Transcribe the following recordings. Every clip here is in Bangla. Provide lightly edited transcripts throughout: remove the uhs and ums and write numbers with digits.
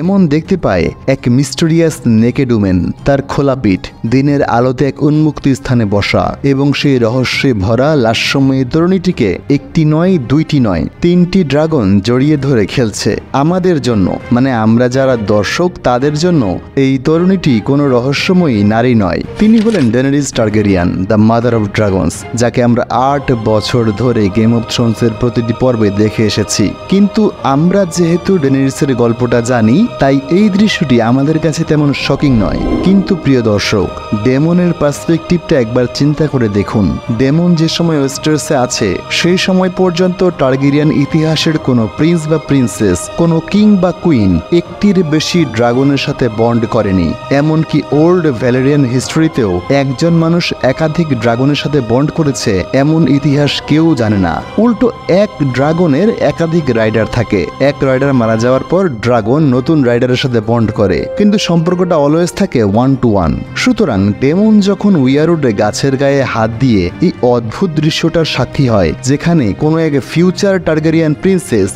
এমন দেখতে পায় এক মিস্টেরিয়াস নেকেড উমেন, তার খোলা পিঠ, দিনের আলোতে এক উন্মুক্ত স্থানে বসা এবং সেই রহস্যে ভরা লাস্যময়ী তরুণীটিকে একটি নয়, দুইটি নয়, তিনটি ড্রাগন জড়িয়ে ধরে খেলছে। আমাদের জন্য, মানে আমরা যারা দর্শক তাদের জন্য এই তরুণীটি কোনো রহস্যময়ী নারী নয়। তিনি হলেন Daenerys Targaryen, the mother of dragons, যাকে আমরা 8 বছর ধরে গেম অফ থ্রোনসের প্রতিটি পর্বে দেখে এসেছি। কিন্তু আমরা যেহেতু ডেনেরিসের গল্পটা জানি, তাই এই দৃশ্যটি আমাদের কাছে তেমন শকিং নয়। কিন্তু প্রিয় দর্শক, ডেমনের পার্সপেক্টিভটা একবার চিন্তা করে দেখুন। ডেমন যে সময় ওয়েস্টারসে আছে, সেই সময় পর্যন্ত টারগেরিয়ান ইতিহাসের কোনো প্রিন্স বা প্রিন্সেস, কোনো কিং বা কুইন একটির বেশি ড্রাগনের সাথে বন্ড করেনি। এমনকি ওল্ড ভ্যালেরিয়ান হিস্ট্রিতেও একজন মানুষ একাধিক ড্রাগনের সাথে বন্ড করেছে এমন ইতিহাস কেউ জানে না। উল্টো এক ড্রাগনের একাধিক রাইডার থাকে। এক রাইডার মারা যাওয়ার পর ড্রাগন নতুন রাইডারের সাথে বন্ড করে, কিন্তু সম্পর্কটা অলওয়েজ থাকে 1 to 1। সুতরাং ডেমন যখন উইয়ারউডে গাছের গায়ে হাত দিয়ে এই অদ্ভুত দৃশ্যটার সাক্ষী হয়, যেখানে কোনো এক ফিউচার টারগেরিয়ান প্রিন্সেস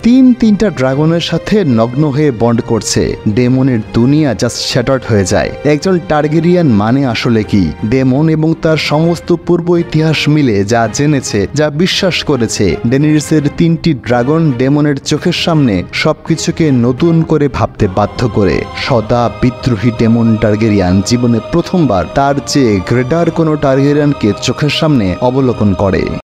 তিনটা ড্রাগনের সাথে নগ্ন হয়ে বন্ড করছে, ডেমনের দুনিয়া জাস্ট শ্যাটার্ড হয়ে যায়। একজন টারগেরিয়ান মানে আসলে কি? ডেমন এবং তার সমস্ত পূর্ব ইতিহাস মিলে যা জেনেছে, যা বিশ্বাস করেছে, ডেনেরিসের 3টি ড্রাগন ডেমনের চোখের সামনে সবকিছুকে নতুন করে ভাবতে বাধ্য করে। সদা বিদ্রোহী ডেমন টারগেরিয়ান জীবনে প্রথমবার তার চেয়ে গ্রেটার কোনো টারগেরিয়ানকে চোখের সামনে অবলোকন করে।